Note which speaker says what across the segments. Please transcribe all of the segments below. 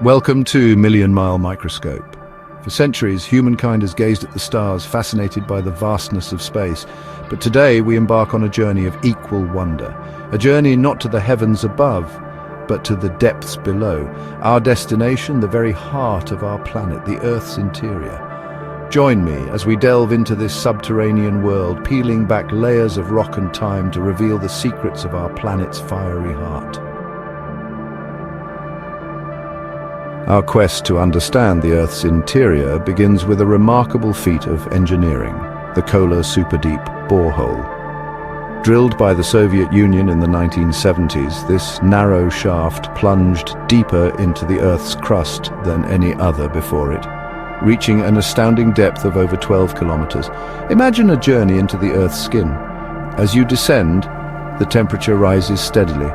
Speaker 1: Welcome to Mile Microscope. For centuries, humankind has gazed at the stars, fascinated by the vastness of space. But today we embark on a journey of equal wonder. A journey not to the heavens above, but to the depths below. Our destination, the very heart of our planet, the Earth's interior. Join me as we delve into this subterranean world, peeling back layers of rock and time to reveal the secrets of our planet's fiery heart. Our quest to understand the Earth's interior begins with a remarkable feat of engineering, the Kola Superdeep Borehole. Drilled by the Soviet Union in the 1970s, this narrow shaft plunged deeper into the Earth's crust than any other before it, reaching an astounding depth of over 12 kilometers. Imagine a journey into the Earth's skin. As you descend, the temperature rises steadily,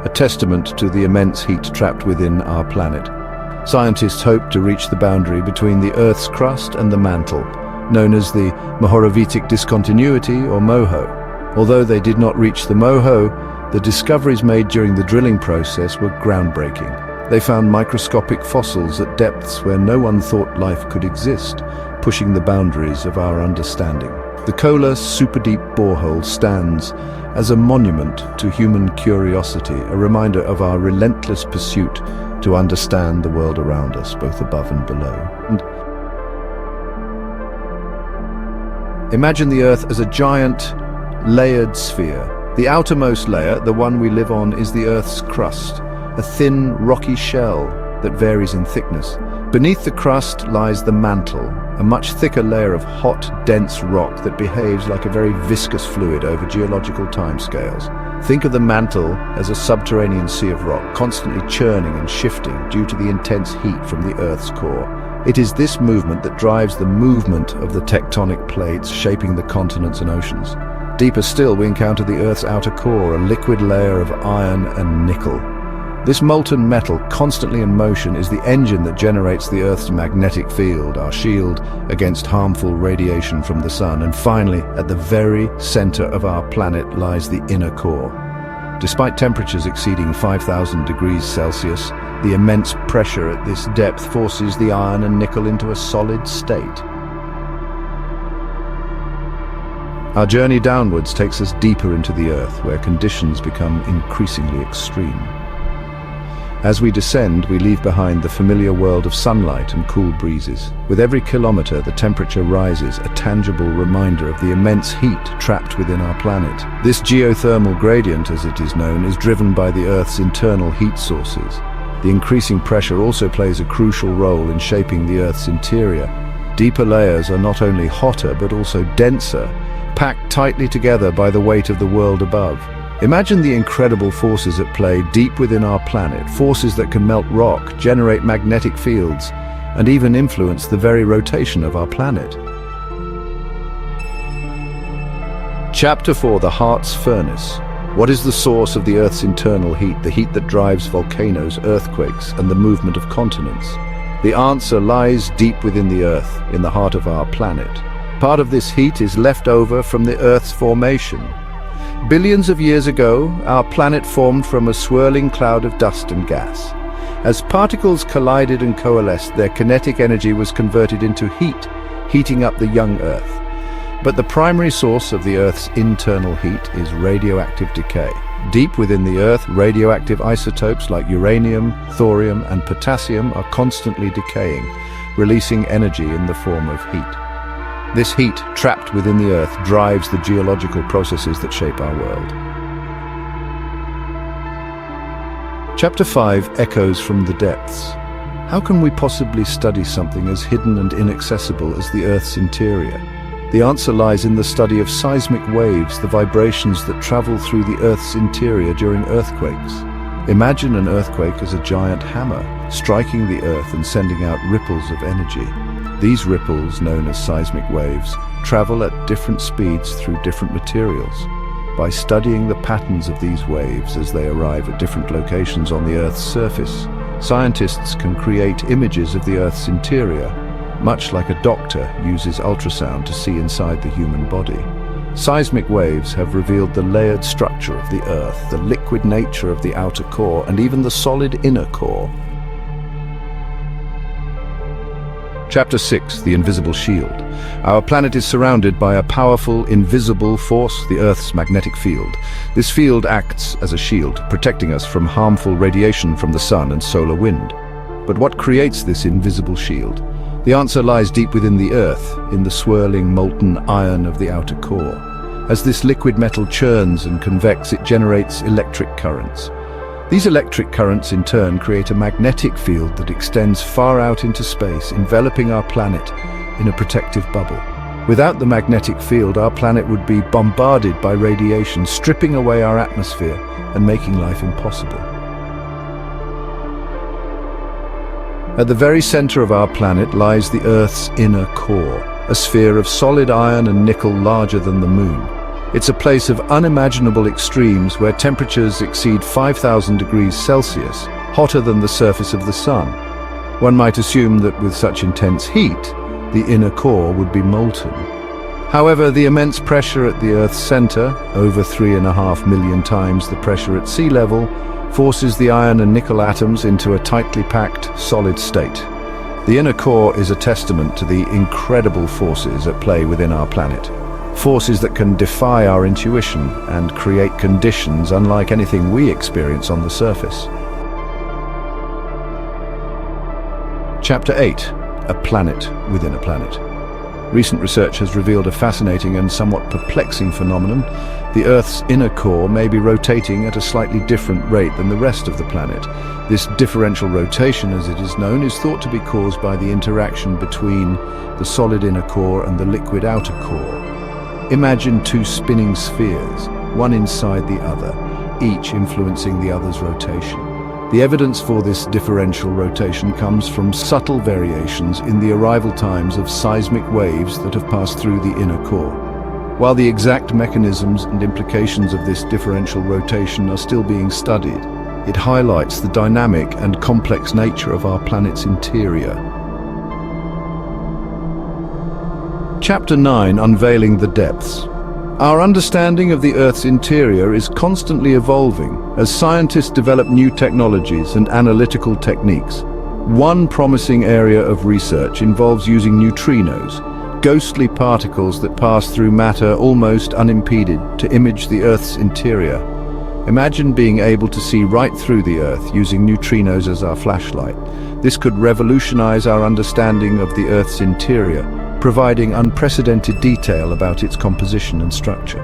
Speaker 1: a testament to the immense heat trapped within our planet. Scientists hope to reach the boundary between the Earth's crust and the mantle, known as the Mohorovicic discontinuity or MOHO. Although they did not reach the MOHO, the discoveries made during the drilling process were groundbreaking. They found microscopic fossils at depths where no one thought life could exist, pushing the boundaries of our understanding. The Kola Superdeep Borehole stands as a monument to human curiosity, a reminder of our relentless pursuit to understand the world around us, both above and below. Imagine the Earth as a giant, layered sphere. The outermost layer, the one we live on, is the Earth's crust, a thin, rocky shell that varies in thickness. Beneath the crust lies the mantle, a much thicker layer of hot, dense rock that behaves like a very viscous fluid over geological timescales. Think of the mantle as a subterranean sea of rock, constantly churning and shifting due to the intense heat from the Earth's core. It is this movement that drives the movement of the tectonic plates, shaping the continents and oceans. Deeper still, we encounter the Earth's outer core, a liquid layer of iron and nickel. This molten metal, constantly in motion, is the engine that generates the Earth's magnetic field, our shield against harmful radiation from the sun. And finally, at the very center of our planet lies the inner core. Despite temperatures exceeding 5,000 degrees Celsius, the immense pressure at this depth forces the iron and nickel into a solid state. Our journey downwards takes us deeper into the Earth, where conditions become increasingly extreme. As we descend, we leave behind the familiar world of sunlight and cool breezes. With every kilometer, the temperature rises, a tangible reminder of the immense heat trapped within our planet. This geothermal gradient, as it is known, is driven by the Earth's internal heat sources. The increasing pressure also plays a crucial role in shaping the Earth's interior. Deeper layers are not only hotter, but also denser, packed tightly together by the weight of the world above. Imagine the incredible forces at play deep within our planet, forces that can melt rock, generate magnetic fields, and even influence the very rotation of our planet. Chapter 4: The Heart's Furnace. What is the source of the Earth's internal heat, the heat that drives volcanoes, earthquakes, and the movement of continents? The answer lies deep within the Earth, in the heart of our planet. Part of this heat is left over from the Earth's formation. Billions of years ago, our planet formed from a swirling cloud of dust and gas. As particles collided and coalesced, their kinetic energy was converted into heat, heating up the young Earth. But the primary source of the Earth's internal heat is radioactive decay. Deep within the Earth, radioactive isotopes like uranium, thorium, and potassium are constantly decaying, releasing energy in the form of heat. This heat, trapped within the Earth, drives the geological processes that shape our world. Chapter 5: Echoes from the Depths. How can we possibly study something as hidden and inaccessible as the Earth's interior? The answer lies in the study of seismic waves, the vibrations that travel through the Earth's interior during earthquakes. Imagine an earthquake as a giant hammer, striking the Earth and sending out ripples of energy. These ripples, known as seismic waves, travel at different speeds through different materials. By studying the patterns of these waves as they arrive at different locations on the Earth's surface, scientists can create images of the Earth's interior, much like a doctor uses ultrasound to see inside the human body. Seismic waves have revealed the layered structure of the Earth, the liquid nature of the outer core, and even the solid inner core. Chapter 6, The Invisible Shield. Our planet is surrounded by a powerful, invisible force, the Earth's magnetic field. This field acts as a shield, protecting us from harmful radiation from the sun and solar wind. But what creates this invisible shield? The answer lies deep within the Earth, in the swirling molten iron of the outer core. As this liquid metal churns and convects, it generates electric currents. These electric currents in turn create a magnetic field that extends far out into space, enveloping our planet in a protective bubble. Without the magnetic field, our planet would be bombarded by radiation, stripping away our atmosphere and making life impossible. At the very center of our planet lies the Earth's inner core, a sphere of solid iron and nickel larger than the Moon. It's a place of unimaginable extremes where temperatures exceed 5,000 degrees Celsius, hotter than the surface of the sun. One might assume that with such intense heat, the inner core would be molten. However, the immense pressure at the Earth's center, over 3.5 million times the pressure at sea level, forces the iron and nickel atoms into a tightly packed, solid state. The inner core is a testament to the incredible forces at play within our planet. Forces that can defy our intuition and create conditions unlike anything we experience on the surface. Chapter 8. A planet within a planet. Recent research has revealed a fascinating and somewhat perplexing phenomenon. The Earth's inner core may be rotating at a slightly different rate than the rest of the planet. This differential rotation, as it is known, is thought to be caused by the interaction between the solid inner core and the liquid outer core. Imagine two spinning spheres, one inside the other, each influencing the other's rotation. The evidence for this differential rotation comes from subtle variations in the arrival times of seismic waves that have passed through the inner core. While the exact mechanisms and implications of this differential rotation are still being studied, it highlights the dynamic and complex nature of our planet's interior. Chapter 9, Unveiling the Depths. Our understanding of the Earth's interior is constantly evolving as scientists develop new technologies and analytical techniques. One promising area of research involves using neutrinos, ghostly particles that pass through matter almost unimpeded, to image the Earth's interior. Imagine being able to see right through the Earth using neutrinos as our flashlight. This could revolutionize our understanding of the Earth's interior, providing unprecedented detail about its composition and structure.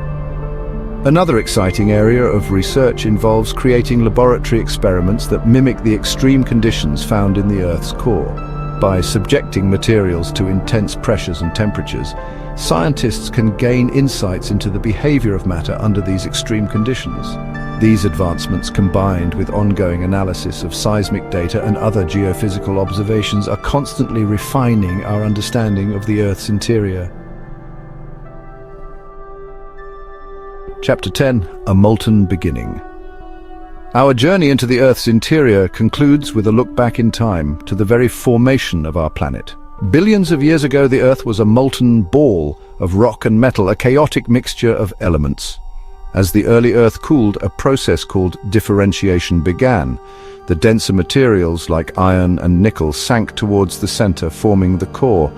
Speaker 1: Another exciting area of research involves creating laboratory experiments that mimic the extreme conditions found in the Earth's core. By subjecting materials to intense pressures and temperatures, scientists can gain insights into the behavior of matter under these extreme conditions. These advancements, combined with ongoing analysis of seismic data and other geophysical observations, are constantly refining our understanding of the Earth's interior. Chapter 10. A Molten Beginning. Our journey into the Earth's interior concludes with a look back in time to the very formation of our planet. Billions of years ago, the Earth was a molten ball of rock and metal, a chaotic mixture of elements. As the early Earth cooled, a process called differentiation began. The denser materials like iron and nickel sank towards the center, forming the core.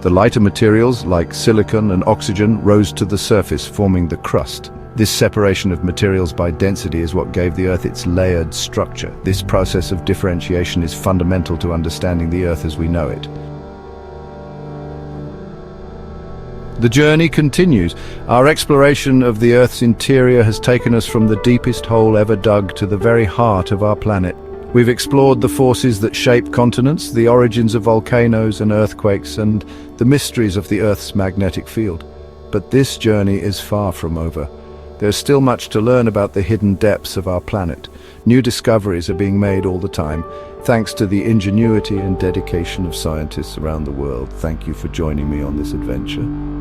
Speaker 1: The lighter materials like silicon and oxygen rose to the surface, forming the crust. This separation of materials by density is what gave the Earth its layered structure. This process of differentiation is fundamental to understanding the Earth as we know it. The journey continues. Our exploration of the Earth's interior has taken us from the deepest hole ever dug to the very heart of our planet. We've explored the forces that shape continents, the origins of volcanoes and earthquakes, and the mysteries of the Earth's magnetic field. But this journey is far from over. There's still much to learn about the hidden depths of our planet. New discoveries are being made all the time, thanks to the ingenuity and dedication of scientists around the world. Thank you for joining me on this adventure.